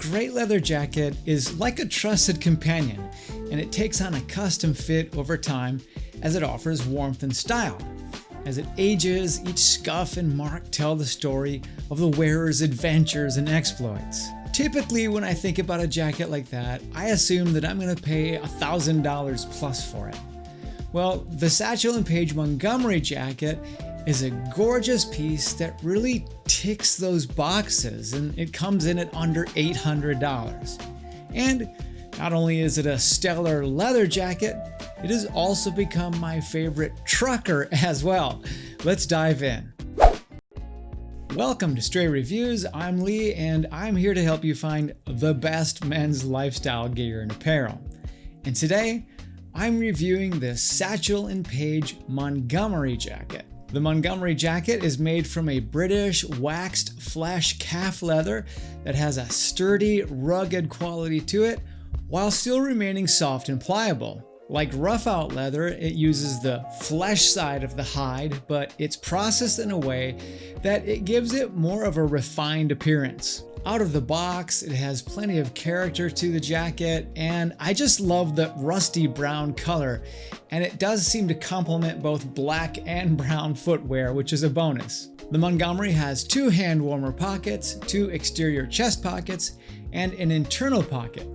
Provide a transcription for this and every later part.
great leather jacket is like a trusted companion, and it takes on a custom fit over time as it offers warmth and style. As it ages, each scuff and mark tell the story of the wearer's adventures and exploits. Typically, when I think about a jacket like that, I assume that I'm going to pay $1,000 plus for it. Well, the Satchel Page Montgomery jacket is a gorgeous piece that really ticks those boxes, and it comes in at under $800. And not only is it a stellar leather jacket, it has also become my favorite trucker as well. Let's dive in. Welcome to Stray Reviews. I'm Lee, and I'm here to help you find the best men's lifestyle gear and apparel. And today, I'm reviewing the Satchel Page Montgomery jacket. The Montgomery jacket is made from a British waxed flesh calf leather that has a sturdy, rugged quality to it, while still remaining soft and pliable. Like rough out leather, it uses the flesh side of the hide, but it's processed in a way that it gives it more of a refined appearance. Out of the box, it has plenty of character to the jacket, and I just love the rusty brown color, and it does seem to complement both black and brown footwear, which is a bonus. The Montgomery has 2 hand warmer pockets, 2 exterior chest pockets, and an internal pocket.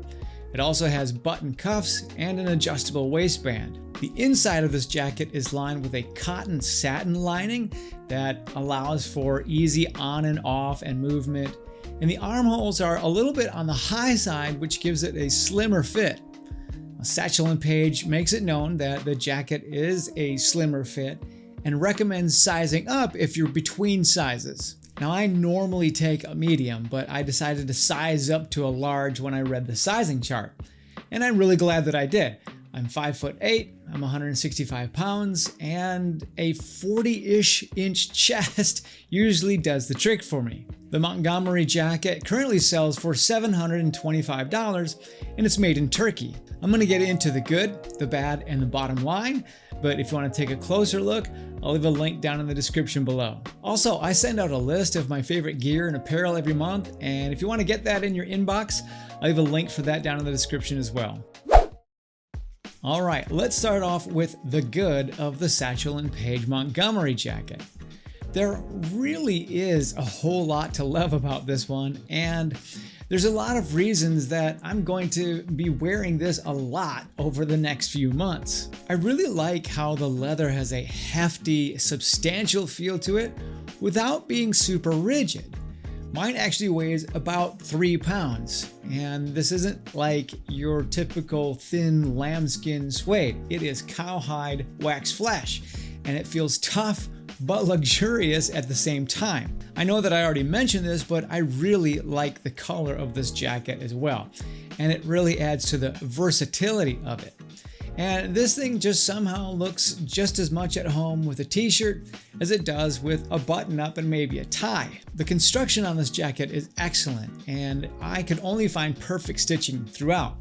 It also has button cuffs and an adjustable waistband. The inside of this jacket is lined with a cotton satin lining that allows for easy on and off and movement, and the armholes are a little bit on the high side, which gives it a slimmer fit. Satchel Page makes it known that the jacket is a slimmer fit and recommends sizing up if you're between sizes. Now, I normally take a medium, but I decided to size up to a large when I read the sizing chart, and I'm really glad that I did. I'm 5'8", I'm 165 pounds, and a 40-ish inch chest usually does the trick for me. The Montgomery jacket currently sells for $725, and it's made in Turkey. I'm going to get into the good, the bad, and the bottom line, but if you want to take a closer look, I'll leave a link down in the description below. Also, I send out a list of my favorite gear and apparel every month, and if you want to get that in your inbox, I'll leave a link for that down in the description as well. Alright, let's start off with the good of the Satchel Page Montgomery jacket. There really is a whole lot to love about this one, and there's a lot of reasons that I'm going to be wearing this a lot over the next few months. I really like how the leather has a hefty, substantial feel to it without being super rigid. Mine actually weighs about 3 pounds, and this isn't like your typical thin lambskin suede. It is cowhide wax flesh, and it feels tough but luxurious at the same time. I know that I already mentioned this, but I really like the color of this jacket as well, and it really adds to the versatility of it. And this thing just somehow looks just as much at home with a t-shirt as it does with a button-up and maybe a tie. The construction on this jacket is excellent, and I could only find perfect stitching throughout.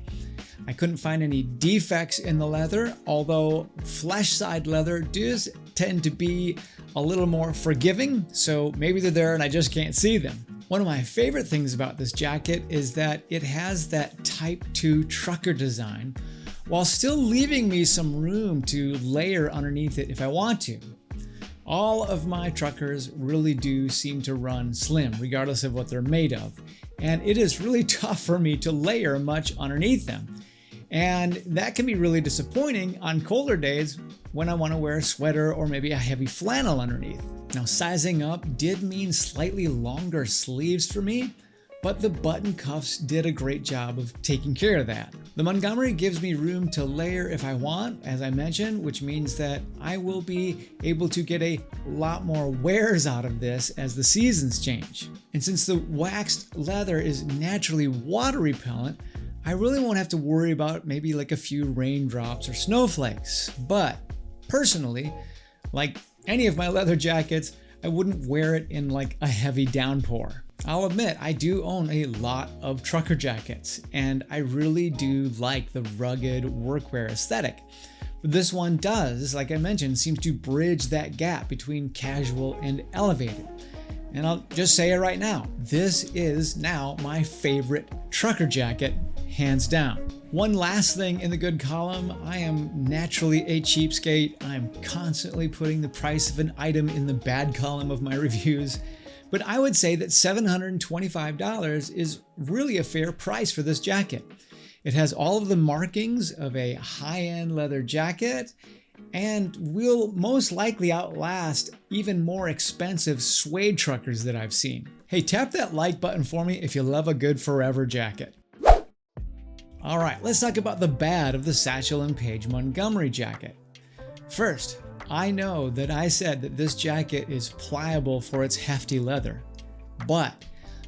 I couldn't find any defects in the leather, although flesh side leather does tend to be a little more forgiving, so maybe they're there and I just can't see them. One of my favorite things about this jacket is that it has that Type 2 trucker design, while still leaving me some room to layer underneath it if I want to. All of my truckers really do seem to run slim, regardless of what they're made of, and it is really tough for me to layer much underneath them. And that can be really disappointing on colder days when I want to wear a sweater or maybe a heavy flannel underneath. Now, sizing up did mean slightly longer sleeves for me, but the button cuffs did a great job of taking care of that. The Montgomery gives me room to layer if I want, as I mentioned, which means that I will be able to get a lot more wears out of this as the seasons change. And since the waxed leather is naturally water repellent, I really won't have to worry about maybe like a few raindrops or snowflakes. But personally, like any of my leather jackets, I wouldn't wear it in like a heavy downpour. I'll admit, I do own a lot of trucker jackets, and I really do like the rugged workwear aesthetic. But this one does, like I mentioned, seems to bridge that gap between casual and elevated. And I'll just say it right now, this is now my favorite trucker jacket, hands down. One last thing in the good column, I am naturally a cheapskate. I'm constantly putting the price of an item in the bad column of my reviews. But I would say that $725 is really a fair price for this jacket. It has all of the markings of a high-end leather jacket and will most likely outlast even more expensive suede truckers that I've seen. Hey, tap that like button for me if you love a good forever jacket. All right, let's talk about the bad of the Satchel Page Montgomery jacket. First, I know that I said that this jacket is pliable for its hefty leather, but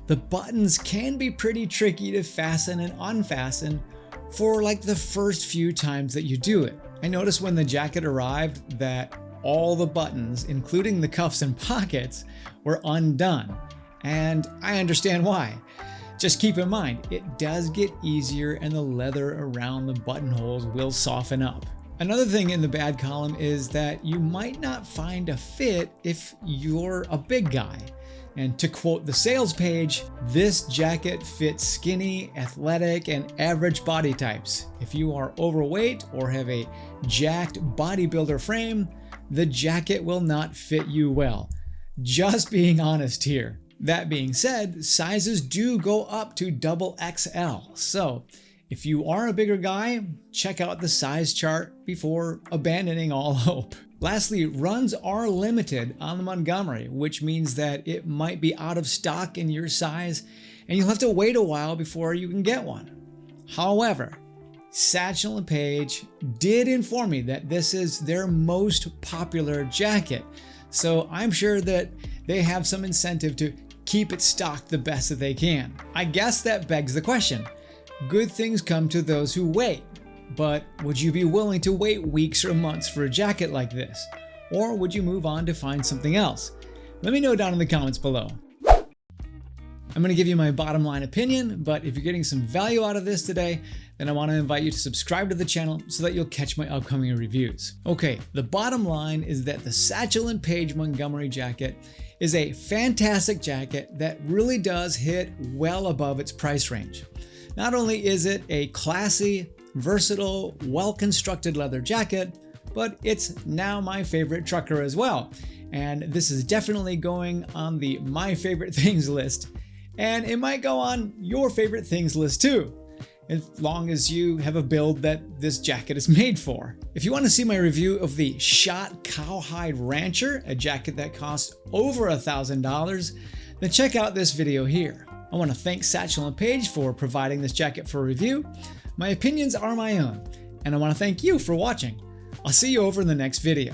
the buttons can be pretty tricky to fasten and unfasten for like the first few times that you do it. I noticed when the jacket arrived that all the buttons, including the cuffs and pockets, were undone, and I understand why. Just keep in mind, it does get easier and the leather around the buttonholes will soften up. Another thing in the bad column is that you might not find a fit if you're a big guy. And to quote the sales page, this jacket fits skinny, athletic, and average body types. If you are overweight or have a jacked bodybuilder frame, the jacket will not fit you well. Just being honest here. That being said, sizes do go up to XXL. So if you are a bigger guy, check out the size chart before abandoning all hope. Lastly, runs are limited on the Montgomery, which means that it might be out of stock in your size and you'll have to wait a while before you can get one. However, Satchel Page did inform me that this is their most popular jacket, so I'm sure that they have some incentive to keep it stocked the best that they can. I guess that begs the question. Good things come to those who wait, but would you be willing to wait weeks or months for a jacket like this? Or would you move on to find something else? Let me know down in the comments below. I'm going to give you my bottom line opinion, but if you're getting some value out of this today, then I want to invite you to subscribe to the channel so that you'll catch my upcoming reviews. Okay, the bottom line is that the Satchel Page Montgomery jacket is a fantastic jacket that really does hit well above its price range. Not only is it a classy, versatile, well-constructed leather jacket, but it's now my favorite trucker as well. And this is definitely going on the my favorite things list, and it might go on your favorite things list too, as long as you have a build that this jacket is made for. If you want to see my review of the Shot Cowhide Rancher, a jacket that costs over $1,000, then check out this video here. I want to thank Satchel Page for providing this jacket for review. My opinions are my own, and I want to thank you for watching. I'll see you over in the next video.